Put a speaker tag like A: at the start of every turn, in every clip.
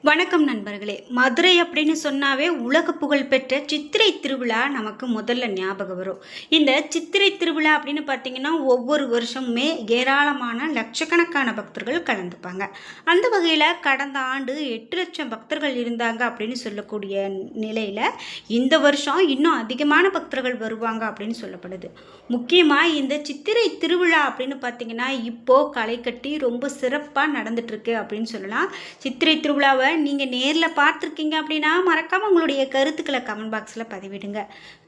A: வணக்கம் நண்பர்களே. மதுரை அப்படின்னு சொன்னாவே உலக புகழ்பெற்ற சித்திரை திருவிழா நமக்கு முதல்ல ஞாபகம் வரும். இந்த சித்திரை திருவிழா அப்படின்னு பார்த்தீங்கன்னா, ஒவ்வொரு வருஷமுமே ஏராளமான லட்சக்கணக்கான பக்தர்கள் கலந்துப்பாங்க. அந்த வகையில் கடந்த ஆண்டு 8,00,000 பக்தர்கள் இருந்தாங்க அப்படின்னு சொல்லக்கூடிய நிலையில், இந்த வருஷம் இன்னும் அதிகமான பக்தர்கள் வருவாங்க அப்படின்னு சொல்லப்படுது. முக்கியமாக இந்த சித்திரை திருவிழா அப்படின்னு பார்த்தீங்கன்னா, இப்போது களை கட்டி ரொம்ப சிறப்பாக நடந்துட்டுருக்கு அப்படின்னு சொல்லலாம். சித்திரை திருவிழாவை நீங்கள் நேரில் பார்த்துருக்கீங்க அப்படின்னா மறக்காமல் உங்களுடைய கருத்துக்களை கமெண்ட் பாக்ஸில் பதிவிடுங்க.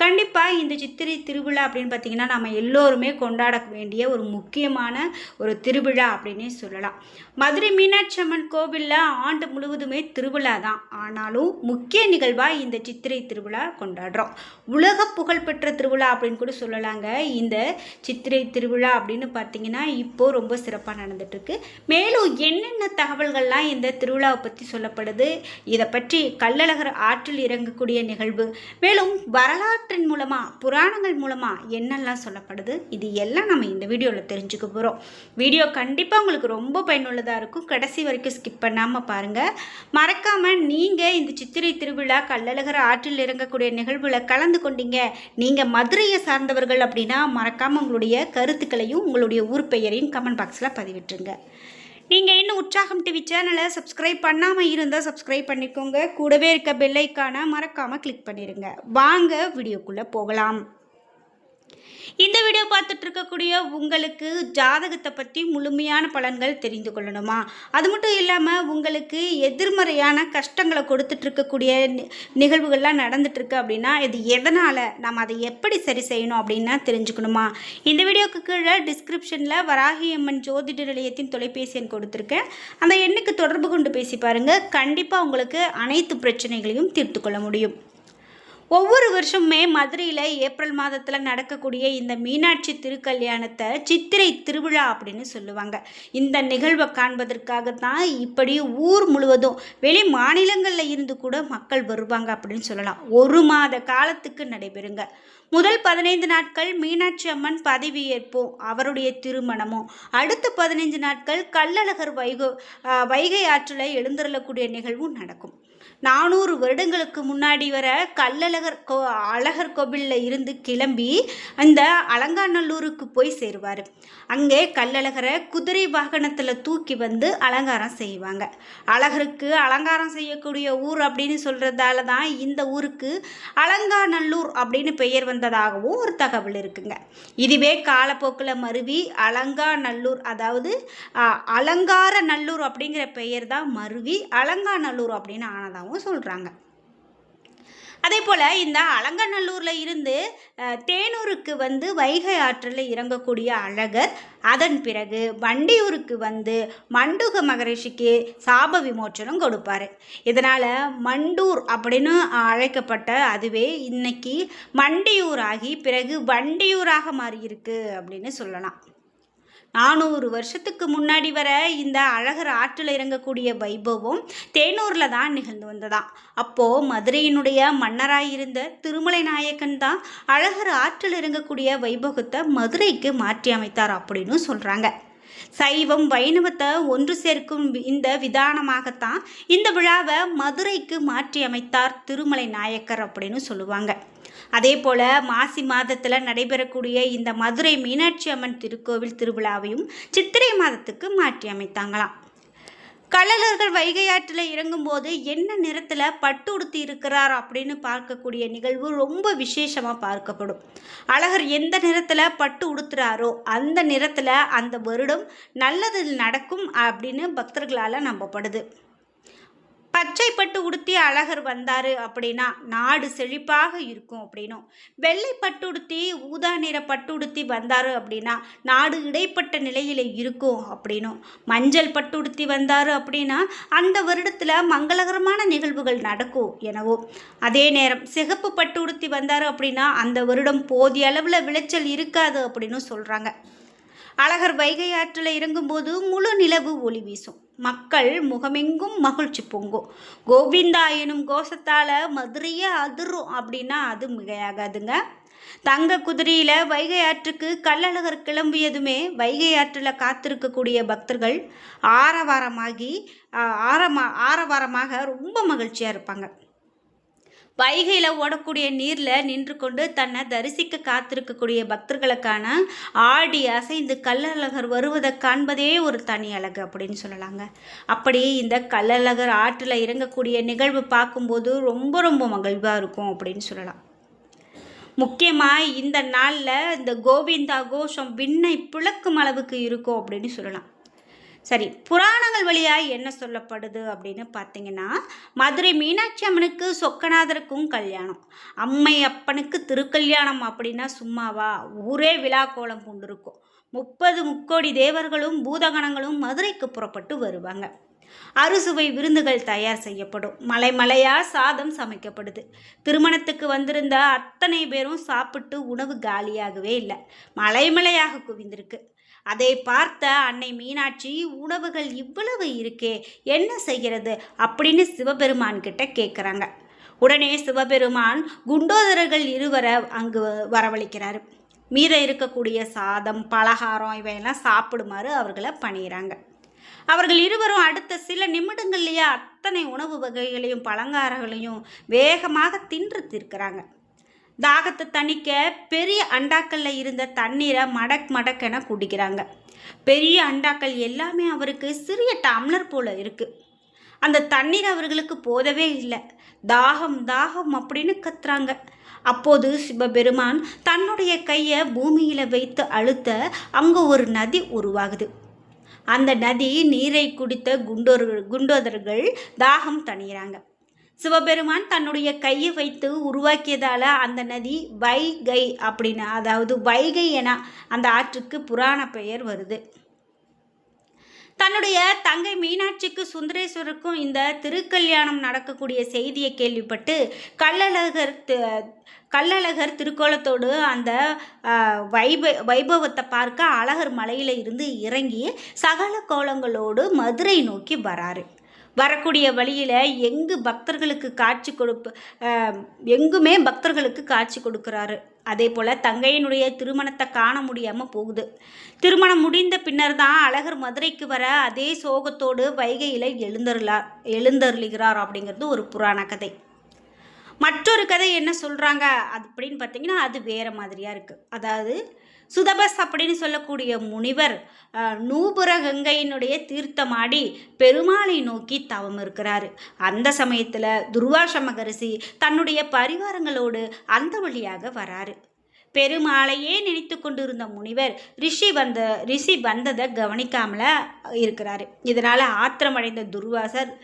A: கண்டிப்பாக இந்த சித்திரை திருவிழா அப்படின்னு பார்த்தீங்கன்னா நம்ம எல்லோருமே கொண்டாட வேண்டிய ஒரு முக்கியமான ஒரு திருவிழா அப்படின்னே சொல்லலாம். மதுரை மீனாட்சி அம்மன் கோவிலில் ஆண்டு முழுவதுமே திருவிழா தான். ஆனாலும் முக்கிய நிகழ்வாக இந்த சித்திரை திருவிழா கொண்டாடுறோம். உலக புகழ்பெற்ற திருவிழா அப்படின்னு கூட சொல்லலாங்க. இந்த சித்திரை திருவிழா அப்படின்னு பார்த்தீங்கன்னா இப்போது ரொம்ப சிறப்பாக நடந்துட்டுருக்கு. மேலும் என்னென்ன தகவல்கள்லாம் இந்த திருவிழாவை பற்றி சொல்லப்படுது, இதை பற்றி கள்ளழகர் ஆற்றில் இறங்கக்கூடிய நிகழ்வு, மேலும் வரலாற்றின் மூலமாக புராணங்கள் மூலமாக என்னெல்லாம் சொல்லப்படுது, இது எல்லாம் நம்ம இந்த வீடியோவில் தெரிஞ்சுக்க போகிறோம். வீடியோ கண்டிப்பாக உங்களுக்கு ரொம்ப பயனுள்ளதாக இருக்கும். கடைசி வரைக்கும் ஸ்கிப் பண்ணாமல் பாருங்கள். மறக்காமல் நீங்கள் இந்த சித்திரை திருவிழா கள்ளழகர் ஆற்றில் இறங்கக்கூடிய நிகழ்வில் கலந்து கொண்டீங்க, நீங்கள் மதுரையை சார்ந்தவர்கள் அப்படின்னா மறக்காமல் உங்களுடைய கருத்துக்களையும் உங்களுடைய ஊர் பெயரையும் கமெண்ட் பாக்ஸில் பதிவிட்டுருங்க. நீங்கள் இன்னும் உற்சாகம் டிவி சேனலை சப்ஸ்கிரைப் பண்ணாமல் இருந்தால் சப்ஸ்கிரைப் பண்ணிக்கோங்க. கூடவே இருக்க பெல் ஐக்கானை மறக்காமல் கிளிக் பண்ணிடுங்க. வாங்க வீடியோக்குள்ளே போகலாம். இந்த வீடியோ பார்த்துட்டு இருக்கக்கூடிய உங்களுக்கு ஜாதகத்தை பற்றி முழுமையான பலன்கள் தெரிந்து கொள்ளணுமா, அது மட்டும் இல்லாமல் உங்களுக்கு எதிர்மறையான கஷ்டங்களை கொடுத்துட்டு இருக்கக்கூடிய நிகழ்வுகள்லாம் நடந்துட்டுருக்கு அப்படின்னா இது எதனால், நம்ம அதை எப்படி சரி செய்யணும் அப்படின்னா தெரிஞ்சுக்கணுமா, இந்த வீடியோக்கு கீழே டிஸ்கிரிப்ஷனில் வராகி அம்மன் ஜோதிட நிலையத்தின் தொலைபேசி எண் கொடுத்துருக்கேன். அந்த எண்ணுக்கு தொடர்பு கொண்டு பேசி பாருங்கள். கண்டிப்பாக உங்களுக்கு அனைத்து பிரச்சனைகளையும் தீர்த்து கொள்ள முடியும். ஒவ்வொரு வருஷமுமே மதுரையில் ஏப்ரல் மாதத்தில் நடக்கக்கூடிய இந்த மீனாட்சி திருக்கல்யாணத்தை சித்திரை திருவிழா அப்படின்னு சொல்லுவாங்க. இந்த நிகழ்வை காண்பதற்காக தான் இப்படி ஊர் முழுவதும் வெளி மாநிலங்களில் இருந்து கூட மக்கள் வருவாங்க அப்படின்னு சொல்லலாம். ஒரு மாத காலத்துக்கு நடைபெறுங்க. முதல் 15 நாட்கள் மீனாட்சி அம்மன் பதவியேற்போம், அவருடைய திருமணமும், அடுத்த 15 நாட்கள் கள்ளழகர் வைகை ஆற்றில் எழுந்தருளக்கூடிய நிகழ்வும் நடக்கும். 400 வருடங்களுக்கு முன்னாடி வர அழகர் கோவிலில் இருந்து கிளம்பி அந்த அலங்காநல்லூருக்கு போய் சேருவார். அங்கே கள்ளழகரை குதிரை வாகனத்தில் தூக்கி வந்து அலங்காரம் செய்வாங்க. அழகருக்கு அலங்காரம் செய்யக்கூடிய ஊர் அப்படின்னு சொல்கிறதால தான் இந்த ஊருக்கு அலங்காநல்லூர் அப்படின்னு பெயர் வந்ததாகவும் ஒரு தகவல் இருக்குங்க. இதுவே காலப்போக்கில் மருவி அலங்காநல்லூர், அதாவது அலங்கார நல்லூர் அப்படிங்கிற பெயர் தான் மருவி அலங்காநல்லூர் அப்படின்னு ஆனதாகவும் சொல்கிறாங்க. அதே போல் இந்த அலங்காநல்லூரில் இருந்து தேனூருக்கு வந்து வைகை ஆற்றில் இறங்கக்கூடிய அழகர் அதன் பிறகு வண்டியூருக்கு வந்து மண்டூக மகரிஷிக்கு சாப விமோச்சனம் கொடுப்பார். இதனால் மண்டூர் அப்படின்னு அழைக்கப்பட்ட அதுவே இன்னைக்கு மண்டியூராகி பிறகு வண்டியூராக மாறியிருக்கு அப்படின்னு சொல்லலாம். 400 வருஷத்துக்கு முன்னாடி வர இந்த அழகர் ஆற்றில் இறங்கக்கூடிய வைபவம் தேனூரில் தான் நிகழ்ந்து வந்ததாம். அப்போது மதுரையினுடைய மன்னராயிருந்த திருமலை நாயக்கன் தான் அழகர் ஆற்றில் இறங்கக்கூடிய வைபவத்தை மதுரைக்கு மாற்றி அமைத்தார் அப்படின்னு சொல்கிறாங்க. சைவம் வைணவத்தை ஒன்று சேர்க்கும் இந்த விதானமாகத்தான் இந்த விழாவை மதுரைக்கு மாற்றி அமைத்தார் திருமலை நாயக்கர் அப்படின்னு சொல்லுவாங்க. அதே போல் மாசி மாதத்தில் நடைபெறக்கூடிய இந்த மதுரை மீனாட்சி அம்மன் திருக்கோவில் திருவிழாவையும் சித்திரை மாதத்துக்கு மாற்றி அமைத்தாங்களாம். கள்ளழகர் வைகை ஆற்றில் இறங்கும்போது என்ன நிறத்தில் பட்டு உடுத்தி இருக்கிறார் அப்படின்னு பார்க்கக்கூடிய நிகழ்வு ரொம்ப விசேஷமாக பார்க்கப்படும். அழகர் எந்த நிறத்தில் பட்டு உடுத்துறாரோ அந்த நிறத்தில் அந்த வருடம் நல்லது நடக்கும் அப்படின்னு பக்தர்களால் நம்பப்படுது. பச்சை பட்டு உடுத்தி அழகர் வந்தார் அப்படின்னா நாடு செழிப்பாக இருக்கும் அப்படின்னும், வெள்ளை பட்டு உடுத்தி ஊதா நிற பட்டு உடுத்தி வந்தார் அப்படின்னா நாடு இடைப்பட்ட நிலையில் இருக்கும் அப்படின்னும், மஞ்சள் பட்டு உடுத்தி வந்தார் அப்படின்னா அந்த வருடத்தில் மங்களகரமான நிகழ்வுகள் நடக்கும் எனவும், அதே நேரம் சிகப்பு பட்டு உடுத்தி வந்தார் அப்படின்னா அந்த வருடம் போதிய அளவில் விளைச்சல் இருக்காது அப்படின்னு சொல்கிறாங்க. அழகர் வைகை ஆற்றில் இறங்கும்போது முழு நிலவு ஒளி வீசும். மக்கள் முகமெங்கும் மகிழ்ச்சி பொங்கும். கோவிந்தா எனும் கோஷத்தால் மதுரையே அதிரும் அப்படின்னா அது மிகையாகாதுங்க. தங்க குதிரையில் வைகை ஆற்றுக்கு கள்ளழகர் கிளம்பியதுமே வைகை ஆற்றில் காத்திருக்கக்கூடிய பக்தர்கள் ஆரவாரமாக ரொம்ப மகிழ்ச்சியாக இருப்பாங்க. வைகையில் ஓடக்கூடிய நீரில் நின்று கொண்டு தன்னை தரிசிக்க காத்திருக்கக்கூடிய பக்தர்களுக்கான ஆடி அசைந்து கள்ளழகர் வருவதை காண்பதே ஒரு தனி அழகு அப்படின்னு சொல்லலாங்க. அப்படி இந்த கள்ளழகர் ஆற்றில் இறங்கக்கூடிய நிகழ்வு பார்க்கும்போது ரொம்ப ரொம்ப மகிழ்வாக இருக்கும் அப்படின்னு சொல்லலாம். முக்கியமாக இந்த நாளில் இந்த கோவிந்தா கோஷம் விண்ணை பிளக்கும் அளவுக்கு இருக்கும் அப்படின்னு சொல்லலாம். சரி, புராணங்கள் வழியாக என்ன சொல்லப்படுது அப்படின்னு பார்த்தீங்கன்னா, மதுரை மீனாட்சி அம்மனுக்கு சொக்கநாதருக்கும் கல்யாணம், அம்மை அப்பனுக்கு திருக்கல்யாணம் அப்படின்னா சும்மாவா, ஊரே விழா கோலம் கொண்டிருக்கும். 30 முக்கோடி தேவர்களும் பூதகணங்களும் மதுரைக்கு புறப்பட்டு வருவாங்க. அறுசுவை விருந்துகள் தயார் செய்யப்படும். மலைமலையா சாதம் சமைக்கப்படுது. திருமணத்துக்கு வந்திருந்த அத்தனை பேரும் சாப்பிட்டு உணவு காலியாகவே இல்லை, மலைமலையாக குவிந்திருக்கு. அதை பார்த்த அன்னை மீனாட்சி, உணவுகள் இவ்வளவு இருக்கே, என்ன செய்கிறது அப்படின்னு சிவபெருமான் கிட்ட கேட்குறாங்க. உடனே சிவபெருமான் குண்டோதரர்கள் இருவரை அங்கு வரவழைக்கிறாரு. மீத இருக்கக்கூடிய சாதம் பலகாரம் இவையெல்லாம் சாப்பிடுமாறு அவர்களை பணிகிறாங்க. அவர்கள் இருவரும் அடுத்த சில நிமிடங்கள்லேயே அத்தனை உணவு வகைகளையும் பலகாரங்களையும் வேகமாக தின்று தீர்க்கிறாங்க. தாகத்தை தணிக்க பெரிய அண்டாக்களில் இருந்த தண்ணீரை மடக்கென குடிக்கிறாங்க. பெரிய அண்டாக்கள் எல்லாமே அவருக்கு சிறிய டம்ளர் போல இருக்குது. அந்த தண்ணீர் அவர்களுக்கு போதவே இல்லை. தாகம் தாகம் அப்படின்னு கத்துறாங்க. அப்போது சிவபெருமான் தன்னுடைய கையை பூமியில் வைத்து அழுத்த அங்கே ஒரு நதி உருவாகுது. அந்த நதி நீரை குடித்த குண்டோதர்கள் தாகம் தணிகிறாங்க. சிவபெருமான் தன்னுடைய கையை வைத்து உருவாக்கியதால் அந்த நதி வைகை அப்படின்னு, அதாவது வைகை என அந்த ஆற்றுக்கு புராண பெயர் வருது. தன்னுடைய தங்கை மீனாட்சிக்கு சுந்தரேஸ்வருக்கும் இந்த திருக்கல்யாணம் நடக்கக்கூடிய செய்தியை கேள்விப்பட்டு கள்ளழகர் திருக்கோலத்தோடு அந்த வைபவத்தை பார்க்க அழகர் மலையில் இருந்து இறங்கி சகல கோலங்களோடு மதுரை நோக்கி வராரு. வரக்கூடிய வழியில் எங்குமே பக்தர்களுக்கு காட்சி கொடுக்குறாரு. அதே போல் தங்கையினுடைய திருமணத்தை காண முடியாமல் போகுது. திருமணம் முடிந்த பின்னர் தான் அழகர் மதுரைக்கு வர அதே சோகத்தோடு வைகையில் எழுந்தருளுகிறார் அப்படிங்கிறது ஒரு புராண கதை. மற்றொரு கதை என்ன சொல்கிறாங்க அப்படின்னு பார்த்தீங்கன்னா, அது வேறு மாதிரியாக இருக்குது. அதாவது சுதபஸ் அப்படின்னு சொல்லக்கூடிய முனிவர் நூபுர கங்கையினுடைய தீர்த்தமாடி பெருமாளை நோக்கி தவம் இருக்கிறாரு. அந்த சமயத்தில் துர்வாச மகரிஷி தன்னுடைய பரிவாரங்களோடு அந்த வழியாக வராரு. பெருமாளையே நினைத்து கொண்டிருந்த முனிவர் ரிஷி வந்ததை கவனிக்காமல இருக்கிறாரு. இதனால் ஆத்திரமடைந்த துர்வாசர்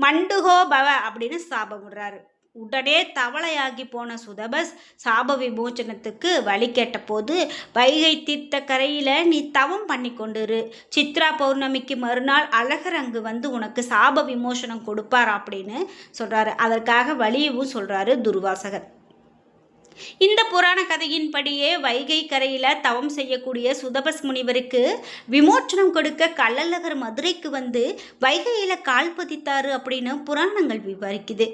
A: மண்டுகோ பவ அப்படின்னு சாபம் விடுறாரு. உடனே தவளையாகி போன சுதபஸ் சாப விமோச்சனத்துக்கு வழி கேட்ட போது, வைகை தீர்த்த கரையில் நீ தவம் பண்ணி கொண்டிரு, சித்ரா பௌர்ணமிக்கு மறுநாள் அழகர் அங்கு வந்து உனக்கு சாப விமோசனம் கொடுப்பார் அப்படின்னு சொல்கிறாரு. அதற்காக வழியவும் சொல்கிறாரு துர்வாசகர். இந்த புராண கதையின்படியே வைகை கரையில் தவம் செய்யக்கூடிய சுதபஸ் முனிவருக்கு விமோச்சனம் கொடுக்க கள்ளழகர் மதுரைக்கு வந்து வைகையில் கால் பதித்தாரு அப்படின்னு புராணங்கள் விவரிக்குது.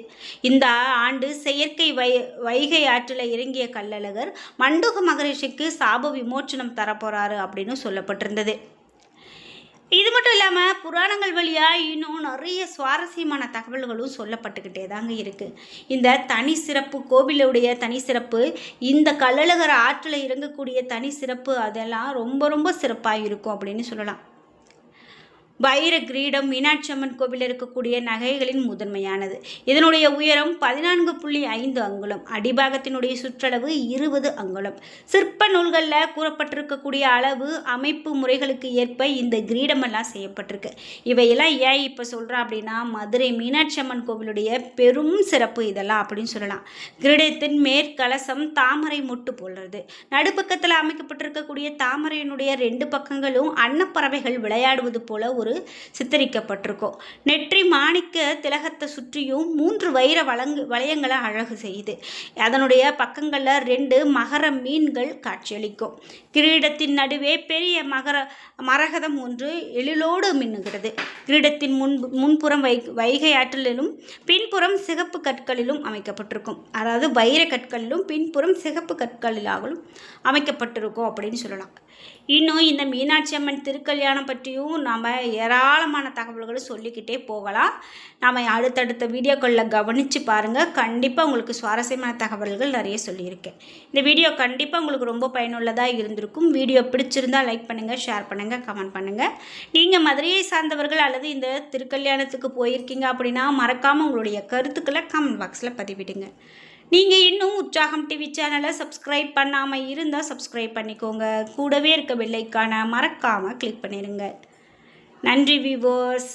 A: இந்த ஆண்டு செயற்கை வைகை ஆற்றில் இறங்கிய கள்ளழகர் மண்டுக மகரிஷிக்கு சாப விமோச்சனம் தரப்போறாரு அப்படின்னு சொல்லப்பட்டிருந்தது. இது மட்டும் இல்லாமல் புராணங்கள் வழியாக இன்னும் நிறைய சுவாரஸ்யமான தகவல்களும் சொல்லப்பட்டுக்கிட்டே தாங்க இருக்குது. இந்த தனி சிறப்பு, கோவிலுடைய தனி சிறப்பு, இந்த கள்ளழகர் ஆற்றில் இறங்கக்கூடிய தனி சிறப்பு, அதெல்லாம் ரொம்ப ரொம்ப சிறப்பாக இருக்கும் அப்படின்னு சொல்லலாம். வைர கிரீடம் மீனாட்சி அம்மன் கோவிலில் இருக்கக்கூடிய நகைகளின் முதன்மையானது. இதனுடைய உயரம் 14.5 அங்குலம், அடிபாகத்தினுடைய சுற்றளவு 20 அங்குலம். சிற்ப நூல்களில் கூறப்பட்டிருக்கக்கூடிய அளவு அமைப்பு முறைகளுக்கு ஏற்ப இந்த கிரீடமெல்லாம் செய்யப்பட்டிருக்கு. இவையெல்லாம் ஏன் இப்போ சொல்கிறேன் அப்படின்னா, மதுரை மீனாட்சி அம்மன் கோவிலுடைய பெரும் சிறப்பு இதெல்லாம் அப்படின்னு சொல்லலாம். கிரீடத்தின் மேற்கலசம் தாமரை மொட்டு போடுறது. நடுப்பக்கத்தில் அமைக்கப்பட்டிருக்கக்கூடிய தாமரையினுடைய 2 பக்கங்களும் அன்னப்பறவைகள் விளையாடுவது போல ஒரு சித்தரிக்கப்பட்டிருக்கும். நெற்றி மாணிக்க திலகத்தை சுற்றியும் 3 வைர வளையங்களை அழகு செய்யுது. அதனுடைய பக்கங்களில் 2 மகர மீன்கள் காட்சியளிக்கும். கிரீடத்தின் நடுவே பெரிய மரகதம் ஒன்று எழிலோடு மின்னுகிறது. கிரீடத்தின் முன்புறம் வைகை ஆற்றிலும் பின்புறம் சிகப்பு கற்களிலும் அமைக்கப்பட்டிருக்கும். அதாவது வைர கற்களிலும் பின்புறம் சிகப்பு கற்களிலாகவும் அமைக்கப்பட்டிருக்கும் அப்படின்னு சொல்லலாம். இன்னும் இந்த மீனாட்சி அம்மன் திருக்கல்யாணம் பற்றியும் நாம் ஏராளமான தகவல்களை சொல்லிக்கிட்டே போகலாம். நாம் அடுத்தடுத்த வீடியோக்களில் கவனித்து பாருங்கள். கண்டிப்பாக உங்களுக்கு சுவாரஸ்யமான தகவல்கள் நிறைய சொல்லியிருக்கேன். இந்த வீடியோ கண்டிப்பாக உங்களுக்கு ரொம்ப பயனுள்ளதாக இருந்திருக்கும். வீடியோ பிடிச்சிருந்தால் லைக் பண்ணுங்கள், ஷேர் பண்ணுங்கள், கமெண்ட் பண்ணுங்கள். நீங்கள் மதுரையை சார்ந்தவர்கள் அல்லது இந்த திருக்கல்யாணத்துக்கு போயிருக்கீங்க அப்படின்னா மறக்காமல் உங்களுடைய கருத்துக்களை கமெண்ட் பாக்ஸில் பதிவிடுங்க. நீங்கள் இன்னும் உற்சாகம் டிவி சேனலை சப்ஸ்கிரைப் பண்ணாமல் இருந்தால் சப்ஸ்கிரைப் பண்ணிக்கோங்க. கூடவே இருக்க பெல் ஐகானை மறக்காமல் கிளிக் பண்ணிடுங்க. நன்றி வியூவர்ஸ்.